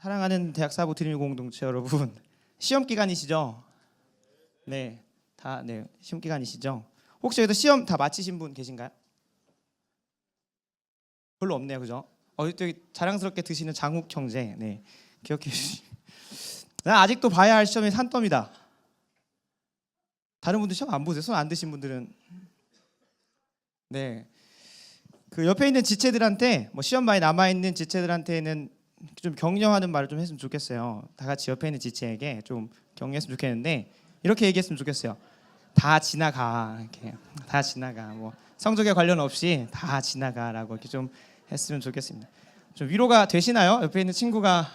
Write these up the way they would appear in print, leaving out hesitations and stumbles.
사랑하는 대학사부 드림 공동체 여러분, 시험 기간이시죠? 네, 시험 기간이시죠? 혹시 여기서 시험 다 마치신 분 계신가요? 별로 없네요, 그죠? 되게 자랑스럽게 드시는 장욱 형제, 네, 기억해 주시. 난 아직도 봐야 할 시험이 산더미다. 다른 분들 시험 안 보세요? 손 안 드신 분들은? 네, 그 옆에 있는 지체들한테 시험 많이 남아 있는 지체들한테는 좀 격려하는 말을 좀 했으면 좋겠어요. 다 같이 옆에 있는 지체에게 좀 격려했으면 좋겠는데 이렇게 얘기했으면 좋겠어요. 다 지나가, 이렇게 다 지나가. 성적에 관련 없이 다 지나가라고 이렇게 좀 했으면 좋겠습니다. 좀 위로가 되시나요? 옆에 있는 친구가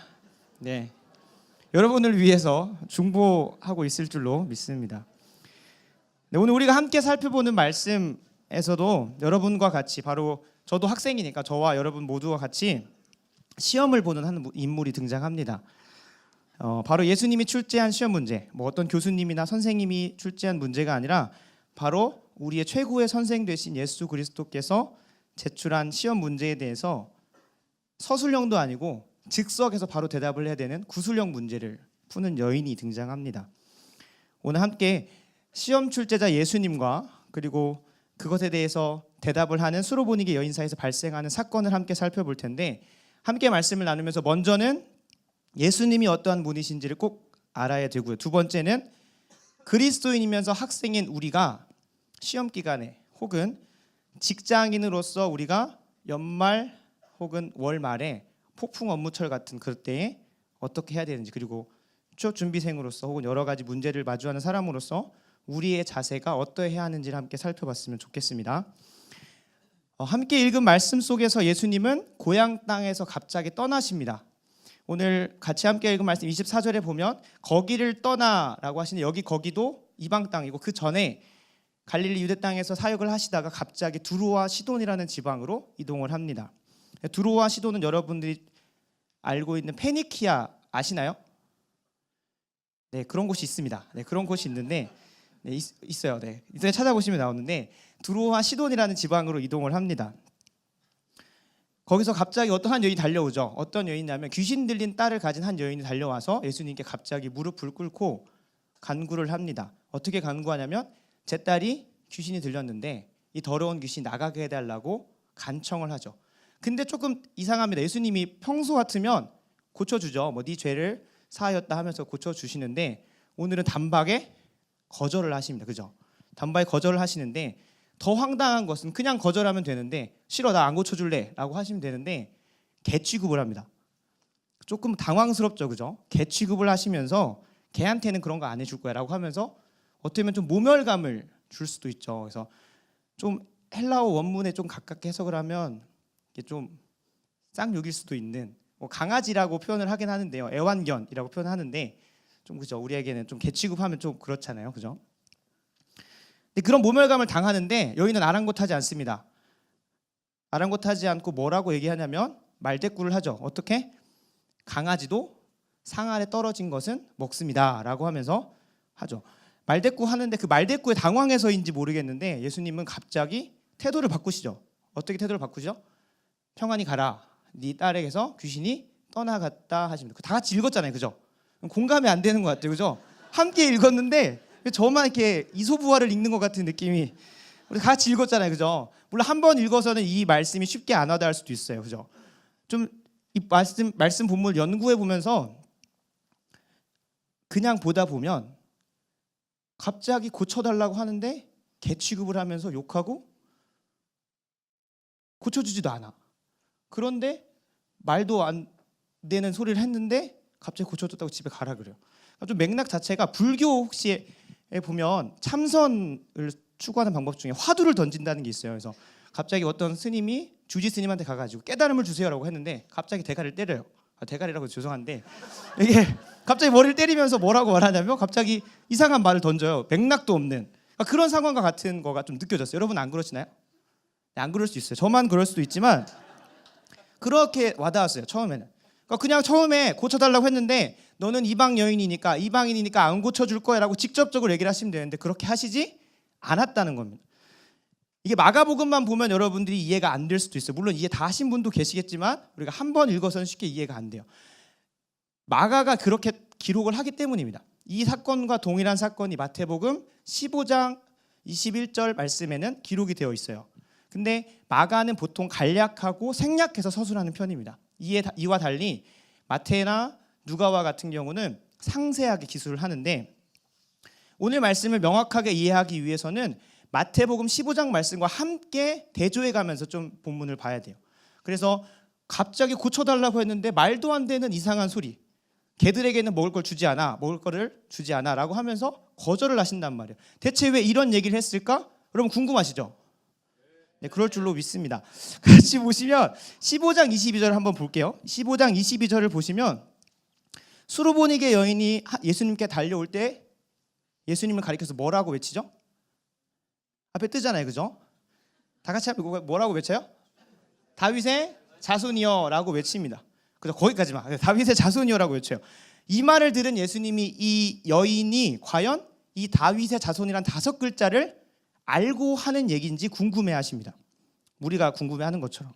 여러분을 위해서 중보하고 있을 줄로 믿습니다. 네, 오늘 우리가 함께 살펴보는 말씀에서도 여러분과 같이, 바로 저도 학생이니까 저와 여러분 모두와 같이 시험을 보는 한 인물이 등장합니다. 바로 예수님이 출제한 시험 문제, 어떤 교수님이나 선생님이 출제한 문제가 아니라 바로 우리의 최고의 선생 되신 예수 그리스도께서 제출한 시험 문제에 대해서 서술형도 아니고 즉석에서 바로 대답을 해야 되는 구술형 문제를 푸는 여인이 등장합니다. 오늘 함께 시험 출제자 예수님과 그리고 그것에 대해서 대답을 하는 수로보니게 여인 사이에서 발생하는 사건을 함께 살펴볼 텐데, 함께 말씀을 나누면서 먼저는 예수님이 어떠한 분이신지를 꼭 알아야 되고요. 두 번째는 그리스도인이면서 학생인 우리가 시험 기간에 혹은 직장인으로서 우리가 연말 혹은 월말에 폭풍 업무철 같은 그럴 때에 어떻게 해야 되는지, 그리고 취업 준비생으로서 혹은 여러 가지 문제를 마주하는 사람으로서 우리의 자세가 어떠해야 하는지를 함께 살펴봤으면 좋겠습니다. 함께 읽은 말씀 속에서 예수님은 고향 땅에서 갑자기 떠나십니다. 오늘 같이 함께 읽은 말씀 24절에 보면 거기를 떠나라고 하시는데, 여기 거기도 이방 땅이고 그 전에 갈릴리 유대 땅에서 사역을 하시다가 갑자기 두로와 시돈이라는 지방으로 이동을 합니다. 두로와 시돈은 여러분들이 알고 있는 페니키아 아시나요? 네, 그런 곳이 있습니다. 네, 그런 곳이 있는데 있어요. 네, 인터넷 찾아보시면 나오는데 두로와 시돈이라는 지방으로 이동을 합니다. 거기서 갑자기 어떤 한 여인이 달려오죠. 어떤 여인이냐면 귀신 들린 딸을 가진 한 여인이 달려와서 예수님께 갑자기 무릎을 꿇고 간구를 합니다. 어떻게 간구하냐면 제 딸이 귀신이 들렸는데 이 더러운 귀신 나가게 해달라고 간청을 하죠. 근데 조금 이상합니다. 예수님이 평소 같으면 고쳐주죠. 네 죄를 사하였다 하면서 고쳐주시는데 오늘은 단박에 거절을 하십니다. 그죠? 단박에 거절을 하시는데 더 황당한 것은 그냥 거절하면 되는데 싫어, 나 안 고쳐줄래 라고 하시면 되는데 개 취급을 합니다. 조금 당황스럽죠, 그죠? 개 취급을 하시면서 개한테는 그런 거 안 해줄 거야 라고 하면서 어떻게 보면 좀 모멸감을 줄 수도 있죠. 그래서 좀 헬라어 원문에 좀 가깝게 해석을 하면 이게 좀 쌍욕일 수도 있는, 강아지라고 표현을 하긴 하는데요, 애완견이라고 표현하는데 좀 그죠? 우리에게는 좀 개 취급하면 좀 그렇잖아요, 그죠? 근데 그런 모멸감을 당하는데 여인은 아랑곳하지 않습니다. 아랑곳하지 않고 뭐라고 얘기하냐면 말대꾸를 하죠. 어떻게? 강아지도 상 아래 떨어진 것은 먹습니다 라고 하면서 하죠. 말대꾸 하는데 그 말대꾸에 당황해서인지 모르겠는데 예수님은 갑자기 태도를 바꾸시죠. 어떻게 태도를 바꾸죠? 평안히 가라, 네 딸에게서 귀신이 떠나갔다 하십니다. 다 같이 읽었잖아요, 그죠? 공감이 안 되는 것 같아요, 그죠? 함께 읽었는데 저만 이렇게 이소부화를 읽는 것 같은 느낌이, 우리 같이 읽었잖아요, 그죠? 물론 한 번 읽어서는 이 말씀이 쉽게 안 와닿을 수도 있어요, 그죠? 좀 이 말씀 본문을 연구해 보면서 그냥 보다 보면 갑자기 고쳐달라고 하는데 개 취급을 하면서 욕하고 고쳐주지도 않아. 그런데 말도 안 되는 소리를 했는데 갑자기 고쳐줬다고 집에 가라 그래요. 좀 맥락 자체가, 불교 혹시 보면 참선을 추구하는 방법 중에 화두를 던진다는 게 있어요. 그래서 갑자기 어떤 스님이 주지 스님한테 가가지고 깨달음을 주세요라고 했는데 갑자기 대가리를 때려요. 대가리라고 죄송한데 이게 갑자기 머리를 때리면서 뭐라고 말하냐면 갑자기 이상한 말을 던져요. 맥락도 없는. 그런 상황과 같은 거가 좀 느껴졌어요. 여러분 안 그러시나요? 네, 안 그럴 수 있어요. 저만 그럴 수도 있지만 그렇게 와닿았어요, 처음에는. 그냥 처음에 고쳐달라고 했는데 너는 이방인이니까 안 고쳐줄 거야 라고 직접적으로 얘기를 하시면 되는데 그렇게 하시지 않았다는 겁니다. 이게 마가복음만 보면 여러분들이 이해가 안 될 수도 있어요. 물론 이해 다 하신 분도 계시겠지만 우리가 한 번 읽어서는 쉽게 이해가 안 돼요. 마가가 그렇게 기록을 하기 때문입니다. 이 사건과 동일한 사건이 마태복음 15장 21절 말씀에는 기록이 되어 있어요. 근데 마가는 보통 간략하고 생략해서 서술하는 편입니다. 이와 달리 마태나 누가와 같은 경우는 상세하게 기술을 하는데, 오늘 말씀을 명확하게 이해하기 위해서는 마태복음 15장 말씀과 함께 대조해 가면서 좀 본문을 봐야 돼요. 그래서 갑자기 고쳐달라고 했는데 말도 안 되는 이상한 소리, 개들에게는 먹을 거를 주지 않아 라고 하면서 거절을 하신단 말이에요. 대체 왜 이런 얘기를 했을까? 여러분 궁금하시죠? 네, 그럴 줄로 믿습니다. 같이 보시면 15장 22절 한번 볼게요. 15장 22절을 보시면 수로보니게 여인이 예수님께 달려올 때 예수님을 가리켜서 뭐라고 외치죠? 앞에 뜨잖아요, 그죠? 다 같이 뭐라고 외쳐요? 다윗의 자손이여라고 외칩니다. 그래서 거기까지만, 다윗의 자손이여라고 외쳐요. 이 말을 들은 예수님이 이 여인이 과연 이 다윗의 자손이란 5글자를 알고 하는 얘기인지 궁금해하십니다. 우리가 궁금해하는 것처럼.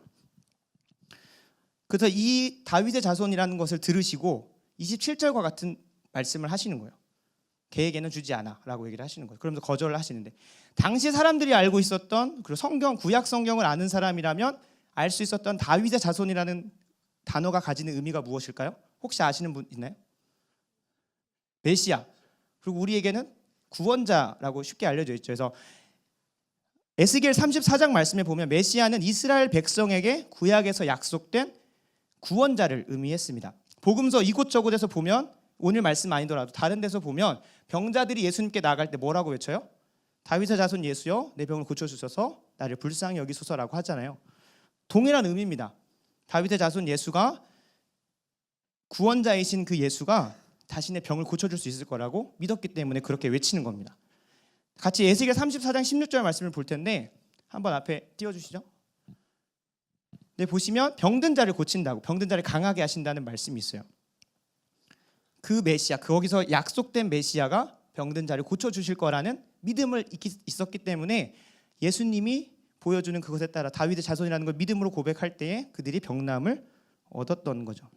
그래서 이 다윗의 자손이라는 것을 들으시고 27절과 같은 말씀을 하시는 거예요. 걔에게는 주지 않아 라고 얘기를 하시는 거예요. 그러면서 거절을 하시는데, 당시 사람들이 알고 있었던, 그리고 구약 성경을 아는 사람이라면 알 수 있었던 다윗의 자손이라는 단어가 가지는 의미가 무엇일까요? 혹시 아시는 분 있나요? 메시아. 그리고 우리에게는 구원자라고 쉽게 알려져 있죠. 그래서 에스겔 34장 말씀에 보면 메시아는 이스라엘 백성에게 구약에서 약속된 구원자를 의미했습니다. 복음서 이곳저곳에서 보면, 오늘 말씀 아니더라도 다른 데서 보면 병자들이 예수님께 나아갈 때 뭐라고 외쳐요? 다윗의 자손 예수여, 내 병을 고쳐주셔서 나를 불쌍히 여기소서라고 하잖아요. 동일한 의미입니다. 다윗의 자손 예수가, 구원자이신 그 예수가 자신의 병을 고쳐줄 수 있을 거라고 믿었기 때문에 그렇게 외치는 겁니다. 같이 에스겔 34장 16절 말씀을 볼 텐데 한번 앞에 띄워주시죠. 네, 보시면 병든 자를 고친다고, 병든 자를 강하게 하신다는 말씀이 있어요. 그 메시아, 거기서 약속된 메시아가 병든 자를 고쳐주실 거라는 믿음을 있었기 때문에 예수님이 보여주는 그것에 따라 다윗의 자손이라는 걸 믿음으로 고백할 때에 그들이 병남을 얻었던 거죠.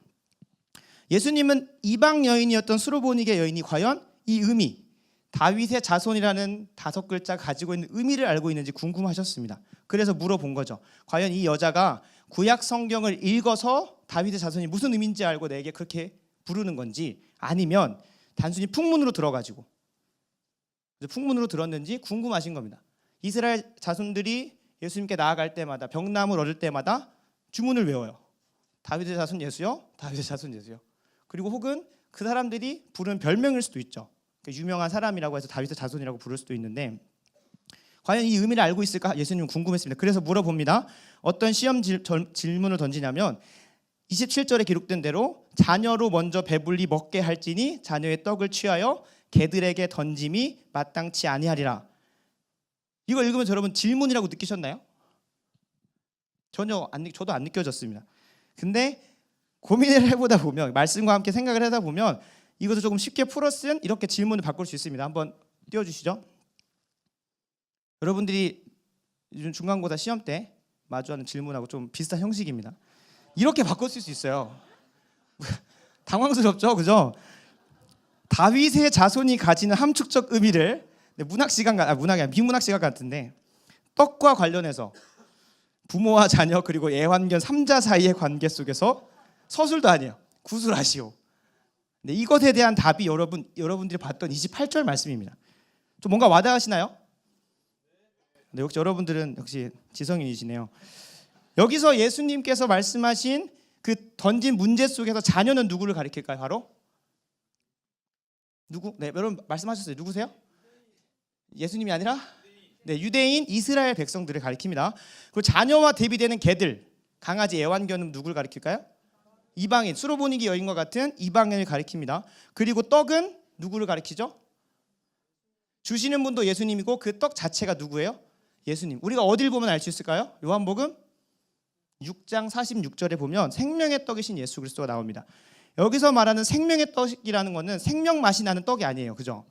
예수님은 이방 여인이었던 수로보니게 여인이 과연 이 의미, 다윗의 자손이라는 5글자 가지고 있는 의미를 알고 있는지 궁금하셨습니다. 그래서 물어본 거죠. 과연 이 여자가 구약 성경을 읽어서 다윗의 자손이 무슨 의미인지 알고 내게 그렇게 부르는 건지, 아니면 단순히 풍문으로 들어가지고 풍문으로 들었는지 궁금하신 겁니다. 이스라엘 자손들이 예수님께 나아갈 때마다, 병남을 얻을 때마다 주문을 외워요. 다윗의 자손 예수요, 다윗의 자손 예수요. 그리고 혹은 그 사람들이 부르는 별명일 수도 있죠. 유명한 사람이라고 해서 다윗의 자손이라고 부를 수도 있는데, 과연 이 의미를 알고 있을까? 예수님은 궁금했습니다. 그래서 물어봅니다. 어떤 시험 질문을 던지냐면 27절에 기록된 대로 자녀로 먼저 배불리 먹게 할지니 자녀의 떡을 취하여 개들에게 던짐이 마땅치 아니하리라. 이거 읽으면서 여러분 질문이라고 느끼셨나요? 전혀 저도 안 느껴졌습니다. 근데 고민을 해보다 보면, 말씀과 함께 생각을 하다 보면 이것을 조금 쉽게 풀어 쓴 이렇게 질문을 바꿀 수 있습니다. 한번 띄워주시죠. 여러분들이 요즘 중간고사 시험 때 마주하는 질문하고 좀 비슷한 형식입니다. 이렇게 바꿀 수 있어요. 당황스럽죠, 그죠? 다윗의 자손이 가지는 함축적 의미를, 문학 시간 문학이 아니라 비문학 시간 같은데, 떡과 관련해서 부모와 자녀 그리고 애완견 3자 사이의 관계 속에서 서술도 아니에요. 구술하시오. 근데 이것에 대한 답이 여러분들이 봤던 28절 말씀입니다. 좀 뭔가 와닿으시나요? 네, 역시 여러분들은 역시 지성인이시네요. 여기서 예수님께서 말씀하신 그 던진 문제 속에서 자녀는 누구를 가리킬까요? 바로 누구? 네, 여러분 말씀하셨어요. 누구세요? 예수님이 아니라 유대인 이스라엘 백성들을 가리킵니다. 그리고 자녀와 대비되는 개들, 강아지, 애완견은 누구를 가리킬까요? 이방인, 수로보니게 여인과 같은 이방인을 가리킵니다. 그리고 떡은 누구를 가리키죠? 주시는 분도 예수님이고 그 떡 자체가 누구예요? 예수님. 우리가 어딜 보면 알 수 있을까요? 요한복음 6장 46절에 보면 생명의 떡이신 예수 그리스도가 나옵니다. 여기서 말하는 생명의 떡이라는 것은 생명 맛이 나는 떡이 아니에요. 그죠?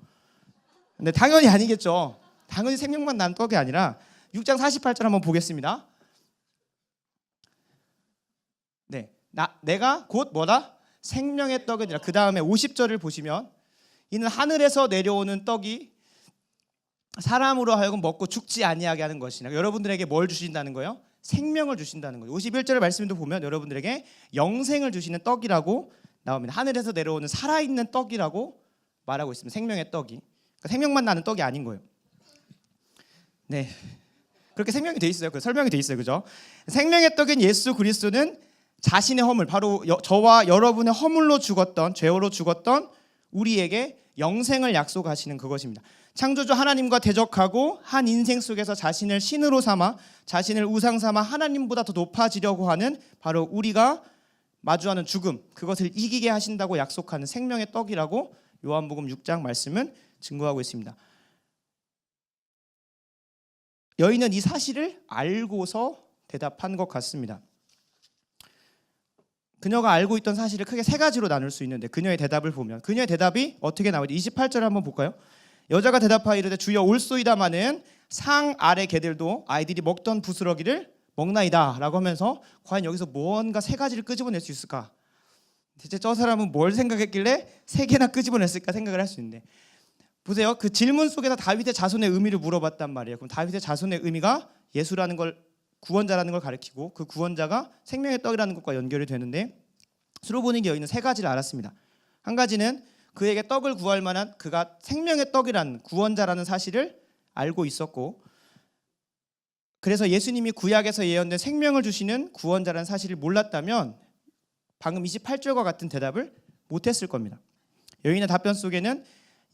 근데 당연히 아니겠죠. 당연히 생명만 나는 떡이 아니라 6장 48절 한번 보겠습니다. 네, 내가 곧 뭐다? 생명의 떡이니라. 그 다음에 50절을 보시면 이는 하늘에서 내려오는 떡이 사람으로 하여금 먹고 죽지 아니하게 하는 것이나 여러분들에게 뭘 주신다는 거예요? 생명을 주신다는 거예요. 51절의 말씀도 보면 여러분들에게 영생을 주시는 떡이라고 나옵니다. 하늘에서 내려오는 살아있는 떡이라고 말하고 있습니다. 생명의 떡이. 그러니까 생명만 나는 떡이 아닌 거예요. 네, 그렇게 생명이 돼 있어요. 설명이 돼 있어요. 그죠? 생명의 떡인 예수 그리스도는 자신의 허물, 바로 저와 여러분의 허물로 죽었던, 죄로 죽었던 우리에게 영생을 약속하시는 그것입니다. 창조주 하나님과 대적하고 한 인생 속에서 자신을 신으로 삼아 자신을 우상 삼아 하나님보다 더 높아지려고 하는 바로 우리가 마주하는 죽음, 그것을 이기게 하신다고 약속하는 생명의 떡이라고 요한복음 6장 말씀은 증거하고 있습니다. 여인은 이 사실을 알고서 대답한 것 같습니다. 그녀가 알고 있던 사실을 크게 세 가지로 나눌 수 있는데 그녀의 대답을 보면 그녀의 대답이 어떻게 나오지? 28절을 한번 볼까요? 여자가 대답하여 이르되 주여 올소이다마는 상 아래 개들도 아이들이 먹던 부스러기를 먹나이다 라고 하면서 과연 여기서 뭔가 세 가지를 끄집어낼 수 있을까? 대체 저 사람은 뭘 생각했길래 세 개나 끄집어냈을까 생각을 할 수 있는데 보세요. 그 질문 속에서 다윗의 자손의 의미를 물어봤단 말이에요. 그럼 다윗의 자손의 의미가 예수라는 걸, 구원자라는 걸 가리키고 그 구원자가 생명의 떡이라는 것과 연결이 되는데 수로보니게 여인은 세 가지를 알았습니다. 한 가지는 그에게 떡을 구할 만한 그가 생명의 떡이라는 구원자라는 사실을 알고 있었고 그래서 예수님이 구약에서 예언된 생명을 주시는 구원자라는 사실을 몰랐다면 방금 28절과 같은 대답을 못했을 겁니다. 여인의 답변 속에는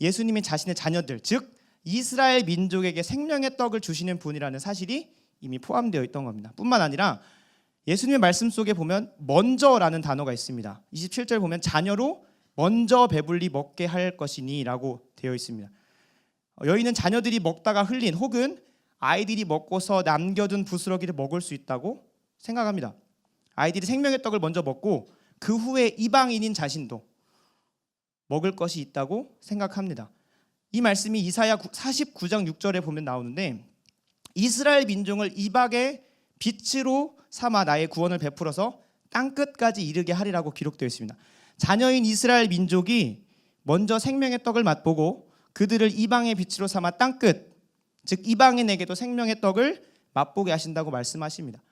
예수님이 자신의 자녀들, 즉 이스라엘 민족에게 생명의 떡을 주시는 분이라는 사실이 이미 포함되어 있던 겁니다. 뿐만 아니라 예수님의 말씀 속에 보면 먼저라는 단어가 있습니다. 27절 보면 자녀로 먼저 배불리 먹게 할 것이니 라고 되어 있습니다. 여인은 자녀들이 먹다가 흘린 혹은 아이들이 먹고서 남겨둔 부스러기를 먹을 수 있다고 생각합니다. 아이들이 생명의 떡을 먼저 먹고 그 후에 이방인인 자신도 먹을 것이 있다고 생각합니다. 이 말씀이 이사야 49장 6절에 보면 나오는데 이스라엘 민족을 이방의 빛으로 삼아 나의 구원을 베풀어서 땅끝까지 이르게 하리라고 기록되어 있습니다. 자녀인 이스라엘 민족이 먼저 생명의 떡을 맛보고 그들을 이방의 빛으로 삼아 땅끝, 즉 이방인에게도 생명의 떡을 맛보게 하신다고 말씀하십니다.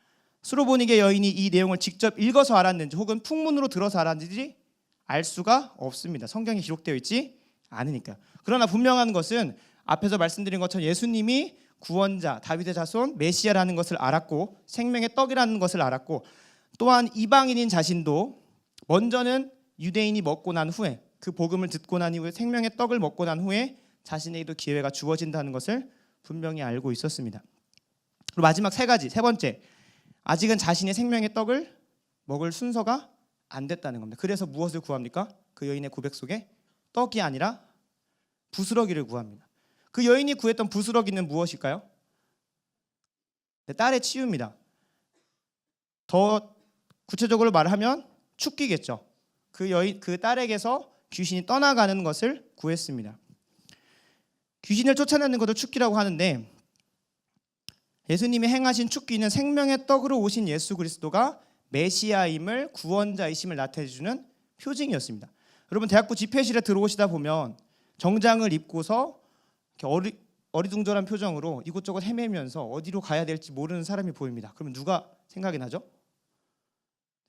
수로보니게 여인이 이 내용을 직접 읽어서 알았는지 혹은 풍문으로 들어서 알았는지 알 수가 없습니다. 성경에 기록되어 있지 않으니까. 그러나 분명한 것은 앞에서 말씀드린 것처럼 예수님이 구원자, 다윗의 자손, 메시아라는 것을 알았고 생명의 떡이라는 것을 알았고 또한 이방인인 자신도 먼저는 유대인이 먹고 난 후에 그 복음을 듣고 난 이후에 생명의 떡을 먹고 난 후에 자신에게도 기회가 주어진다는 것을 분명히 알고 있었습니다. 그리고 마지막 세 번째, 아직은 자신의 생명의 떡을 먹을 순서가 안 됐다는 겁니다. 그래서 무엇을 구합니까? 그 여인의 고백 속에 떡이 아니라 부스러기를 구합니다. 그 여인이 구했던 부스러기는 무엇일까요? 네, 딸의 치유입니다. 더 구체적으로 말하면 축기겠죠. 그 딸에게서 귀신이 떠나가는 것을 구했습니다. 귀신을 쫓아내는 것을 축기라고 하는데 예수님이 행하신 축기는 생명의 떡으로 오신 예수 그리스도가 메시아임을, 구원자이심을 나타내주는 표징이었습니다. 여러분 대학부 집회실에 들어오시다 보면 정장을 입고서 이렇게 어리둥절한 표정으로 이곳저곳 헤매면서 어디로 가야 될지 모르는 사람이 보입니다. 그러면 누가 생각이 나죠?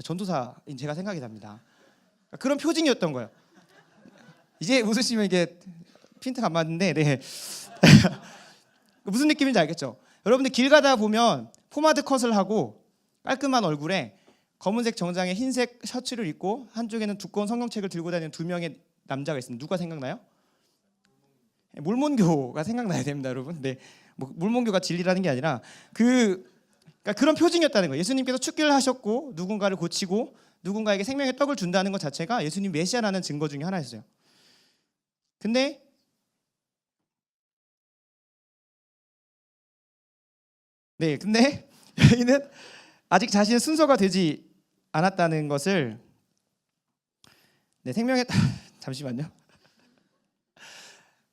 전도사인 제가 생각이 납니다. 그런 표징이었던 거예요. 이제 웃으시면 이게 핀트가 안 맞는데 네. 무슨 느낌인지 알겠죠? 여러분들 길 가다 보면 포마드 컷을 하고 깔끔한 얼굴에 검은색 정장에 흰색 셔츠를 입고 한쪽에는 두꺼운 성경책을 들고 다니는 두 명의 남자가 있습니다. 누가 생각나요? 몰몬교가 생각나야 됩니다, 여러분. 네, 뭐 몰몬교가 진리라는 게 아니라 그러니까 그런 표징이었다는 거예요. 예수님께서 축기를 하셨고 누군가를 고치고 누군가에게 생명의 떡을 준다는 것 자체가 예수님 메시아라는 증거 중에 하나였어요. 근데 여인은 아직 자신의 순서가 되지 않았다는 것을 생명의 잠시만요.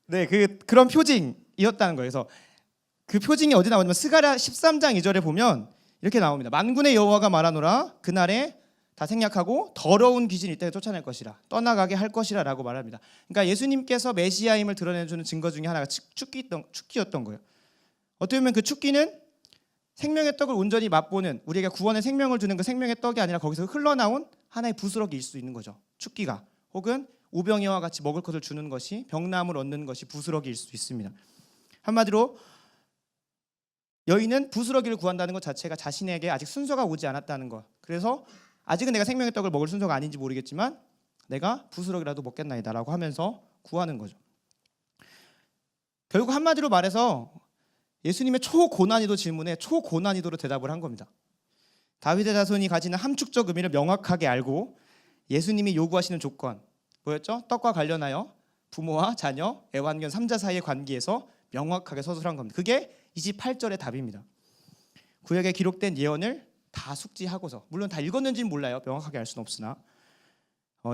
네, 그런 표징이었다는 거예요. 그래서 그 표징이 어디 나오냐면 스가랴 13장 2절에 보면 이렇게 나옵니다. 만군의 여호와가 말하노라 그날에 다 생략하고 더러운 귀신이 이때 쫓아낼 것이라, 떠나가게 할 것이라 라고 말합니다. 그러니까 예수님께서 메시아임을 드러내주는 증거 중에 하나가 축기였던 거예요. 어떻게 보면 그 축기는 생명의 떡을 온전히 맛보는, 우리에게 구원의 생명을 주는 그 생명의 떡이 아니라 거기서 흘러나온 하나의 부스러기일 수 있는 거죠. 축기가. 혹은 우병이와 같이 먹을 것을 주는 것이, 병나음을 얻는 것이 부스러기일 수 있습니다. 한마디로 여인은 부스러기를 구한다는 것 자체가 자신에게 아직 순서가 오지 않았다는 것. 그래서 아직은 내가 생명의 떡을 먹을 순서가 아닌지 모르겠지만 내가 부스러기라도 먹겠나이다 라고 하면서 구하는 거죠. 결국 한마디로 말해서 예수님의 초고난이도 질문에 초고난이도로 대답을 한 겁니다. 다윗의 자손이 가지는 함축적 의미를 명확하게 알고 예수님이 요구하시는 조건 뭐였죠? 떡과 관련하여 부모와 자녀, 애완견 3자 사이의 관계에서 명확하게 서술한 겁니다. 그게 28절의 답입니다. 구약에 기록된 예언을 다 숙지하고서, 물론 다 읽었는지는 몰라요. 명확하게 알 수는 없으나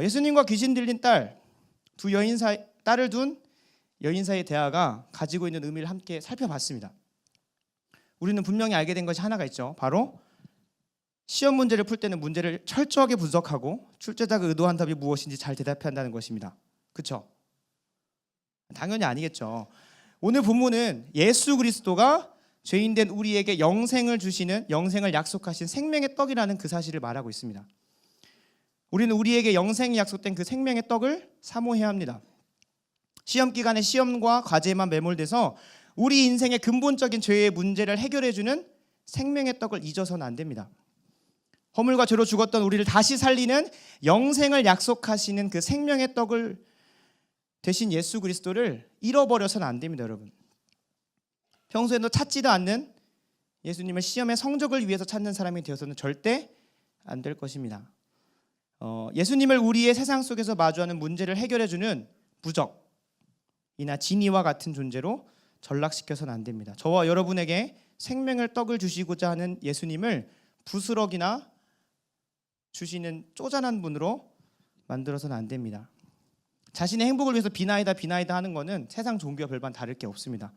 예수님과 귀신 들린 두 여인 사이, 딸을 둔 여인 사이의 대화가 가지고 있는 의미를 함께 살펴봤습니다. 우리는 분명히 알게 된 것이 하나가 있죠. 바로 시험 문제를 풀 때는 문제를 철저하게 분석하고 출제자가 의도한 답이 무엇인지 잘 대답해야 한다는 것입니다. 그렇죠? 당연히 아니겠죠. 오늘 본문은 예수 그리스도가 죄인된 우리에게 영생을 주시는, 영생을 약속하신 생명의 떡이라는 그 사실을 말하고 있습니다. 우리는 우리에게 영생이 약속된 그 생명의 떡을 사모해야 합니다. 시험 기간에 시험과 과제에만 매몰돼서 우리 인생의 근본적인 죄의 문제를 해결해주는 생명의 떡을 잊어서는 안 됩니다. 허물과 죄로 죽었던 우리를 다시 살리는 영생을 약속하시는 그 생명의 떡을 대신 예수 그리스도를 잃어버려서는 안 됩니다, 여러분. 평소에도 찾지도 않는 예수님을 시험의 성적을 위해서 찾는 사람이 되어서는 절대 안 될 것입니다. 예수님을 우리의 세상 속에서 마주하는 문제를 해결해주는 부적이나 진이와 같은 존재로 전락시켜서는 안 됩니다. 저와 여러분에게 생명의 떡을 주시고자 하는 예수님을 부스럭이나 주시는 쪼잔한 분으로 만들어서는 안 됩니다. 자신의 행복을 위해서 비나이다 하는 것은 세상 종교와 별반 다를 게 없습니다.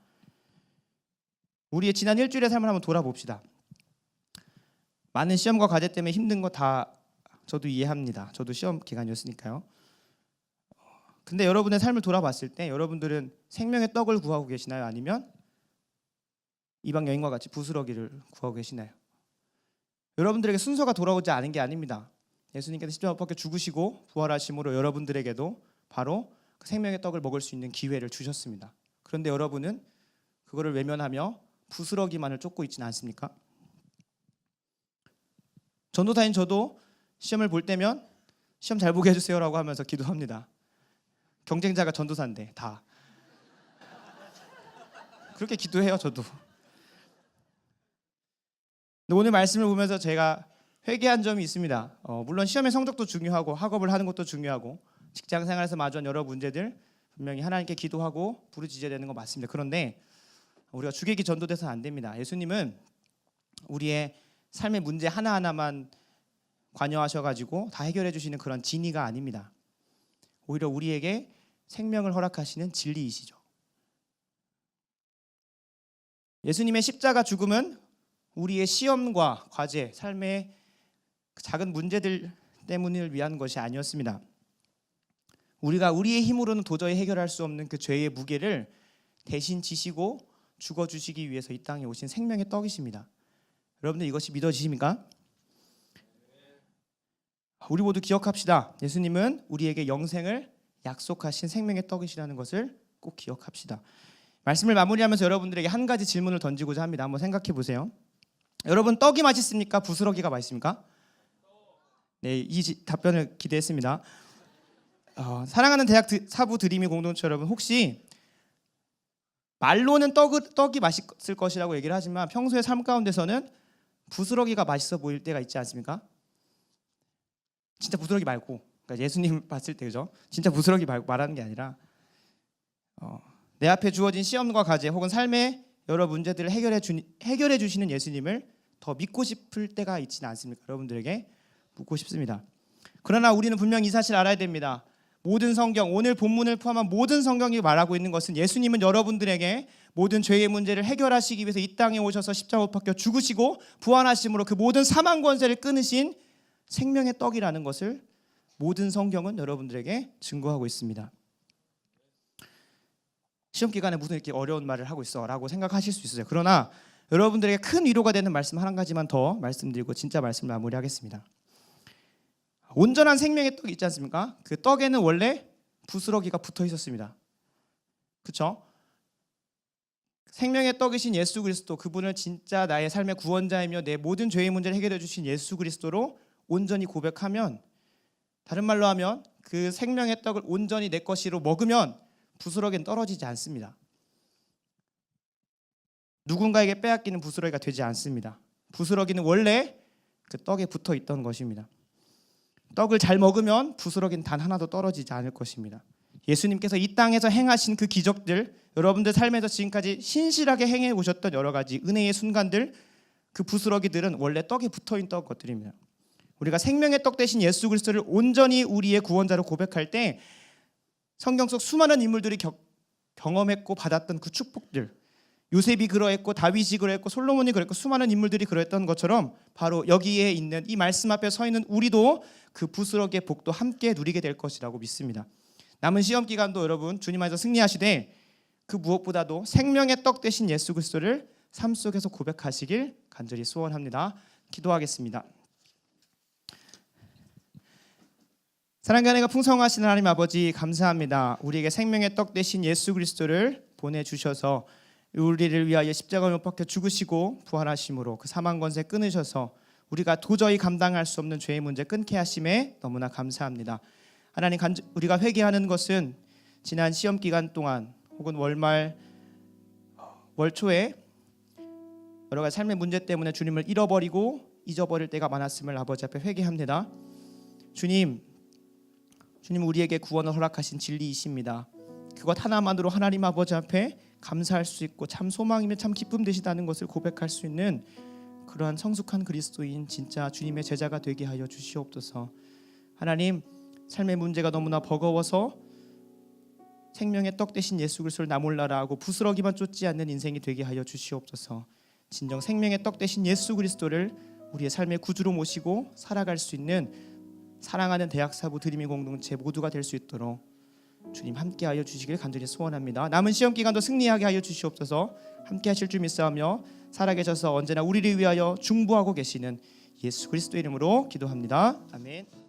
우리의 지난 일주일의 삶을 한번 돌아봅시다. 많은 시험과 과제 때문에 힘든 거 다 저도 이해합니다. 저도 시험 기간이었으니까요. 근데 여러분의 삶을 돌아봤을 때 여러분들은 생명의 떡을 구하고 계시나요? 아니면 이방 여인과 같이 부스러기를 구하고 계시나요? 여러분들에게 순서가 돌아오지 않은 게 아닙니다. 예수님께서 십자가 못 박혀 죽으시고 부활하심으로 여러분들에게도 바로 그 생명의 떡을 먹을 수 있는 기회를 주셨습니다. 그런데 여러분은 그거를 외면하며 부스러기만을 쫓고 있지는 않습니까? 전도사인 저도 시험을 볼 때면 시험 잘 보게 해주세요라고 하면서 기도합니다. 경쟁자가 전도사인데 다 그렇게 기도해요, 저도. 근데 오늘 말씀을 보면서 제가 회개한 점이 있습니다. 물론 시험의 성적도 중요하고 학업을 하는 것도 중요하고 직장 생활에서 마주한 여러 문제들 분명히 하나님께 기도하고 부르짖어야 되는 거 맞습니다. 그런데 우리가 주객이 전도돼서는 안 됩니다. 예수님은 우리의 삶의 문제 하나하나만 관여하셔가지고 다 해결해 주시는 그런 진리가 아닙니다. 오히려 우리에게 생명을 허락하시는 진리이시죠. 예수님의 십자가 죽음은 우리의 시험과 과제, 삶의 작은 문제들 때문을 위한 것이 아니었습니다. 우리가 우리의 힘으로는 도저히 해결할 수 없는 그 죄의 무게를 대신 지시고 죽어주시기 위해서 이 땅에 오신 생명의 떡이십니다. 여러분들 이것이 믿어지십니까? 우리 모두 기억합시다. 예수님은 우리에게 영생을 약속하신 생명의 떡이시라는 것을 꼭 기억합시다. 말씀을 마무리하면서 여러분들에게 한 가지 질문을 던지고자 합니다. 한번 생각해 보세요. 여러분, 떡이 맛있습니까? 부스러기가 맛있습니까? 네, 이 답변을 기대했습니다. 사랑하는 대학 사부 드림이 공동체 여러분, 혹시 말로는 떡이 맛있을 것이라고 얘기를 하지만 평소의 삶 가운데서는 부스러기가 맛있어 보일 때가 있지 않습니까? 진짜 부스러기 말고, 그러니까 예수님 봤을 때, 그죠? 진짜 부스러기 말고 말하는 게 아니라 내 앞에 주어진 시험과 과제 혹은 삶의 여러 문제들을 해결해 주시는 예수님을 더 믿고 싶을 때가 있지는 않습니까? 여러분들에게 묻고 싶습니다. 그러나 우리는 분명히 이 사실을 알아야 됩니다. 모든 성경, 오늘 본문을 포함한 모든 성경이 말하고 있는 것은 예수님은 여러분들에게 모든 죄의 문제를 해결하시기 위해서 이 땅에 오셔서 십자가 못 박혀 죽으시고 부활하심으로 그 모든 사망 권세를 끊으신 생명의 떡이라는 것을 모든 성경은 여러분들에게 증거하고 있습니다. 시험 기간에 무슨 이렇게 어려운 말을 하고 있어라고 생각하실 수 있어요. 그러나 여러분들에게 큰 위로가 되는 말씀 한 가지만 더 말씀드리고 진짜 말씀을 마무리하겠습니다. 온전한 생명의 떡이 있지 않습니까? 그 떡에는 원래 부스러기가 붙어 있었습니다. 그렇죠? 생명의 떡이신 예수 그리스도, 그분을 진짜 나의 삶의 구원자이며 내 모든 죄의 문제를 해결해 주신 예수 그리스도로 온전히 고백하면, 다른 말로 하면 그 생명의 떡을 온전히 내 것이로 먹으면 부스러기는 떨어지지 않습니다. 누군가에게 빼앗기는 부스러기가 되지 않습니다. 부스러기는 원래 그 떡에 붙어 있던 것입니다. 떡을 잘 먹으면 부스러기는 단 하나도 떨어지지 않을 것입니다. 예수님께서 이 땅에서 행하신 그 기적들, 여러분들 삶에서 지금까지 신실하게 행해 오셨던 여러 가지 은혜의 순간들, 그 부스러기들은 원래 떡에 붙어 있던 것들입니다. 우리가 생명의 떡 대신 예수 그리스도를 온전히 우리의 구원자로 고백할 때 성경 속 수많은 인물들이 경험했고 받았던 그 축복들, 요셉이 그러했고 다윗이 그러했고 솔로몬이 그랬고 수많은 인물들이 그랬던 것처럼 바로 여기에 있는 이 말씀 앞에 서 있는 우리도 그 부스러기의 복도 함께 누리게 될 것이라고 믿습니다. 남은 시험 기간도 여러분 주님 안에서 승리하시되 그 무엇보다도 생명의 떡 대신 예수 그리스도를 삶 속에서 고백하시길 간절히 소원합니다. 기도하겠습니다. 사랑과 은혜가 풍성하신 하나님 아버지, 감사합니다. 우리에게 생명의 떡 대신 예수 그리스도를 보내주셔서 우리를 위하여 십자가에 못 박혀 죽으시고 부활하심으로 그 사망 권세 끊으셔서 우리가 도저히 감당할 수 없는 죄의 문제 끊게 하심에 너무나 감사합니다. 하나님, 우리가 회개하는 것은 지난 시험 기간 동안 혹은 월말 월초에 여러 가지 삶의 문제 때문에 주님을 잃어버리고 잊어버릴 때가 많았음을 아버지 앞에 회개합니다. 주님 우리에게 구원을 허락하신 진리이십니다. 그것 하나만으로 하나님 아버지 앞에 감사할 수 있고 참 소망이며 참 기쁨 되시다는 것을 고백할 수 있는 그러한 성숙한 그리스도인 진짜 주님의 제자가 되게 하여 주시옵소서. 하나님, 삶의 문제가 너무나 버거워서 생명의 떡 대신 예수 그리스도를 나 몰라라 하고 부스러기만 쫓지 않는 인생이 되게 하여 주시옵소서. 진정 생명의 떡 대신 예수 그리스도를 우리의 삶의 구주로 모시고 살아갈 수 있는 사랑하는 대학사부 드림의 공동체 모두가 될 수 있도록 주님 함께하여 주시길 간절히 소원합니다. 남은 시험 기간도 승리하게 하여 주시옵소서. 함께하실 줄 믿사오며 살아계셔서 언제나 우리를 위하여 중보하고 계시는 예수 그리스도 이름으로 기도합니다. 아멘.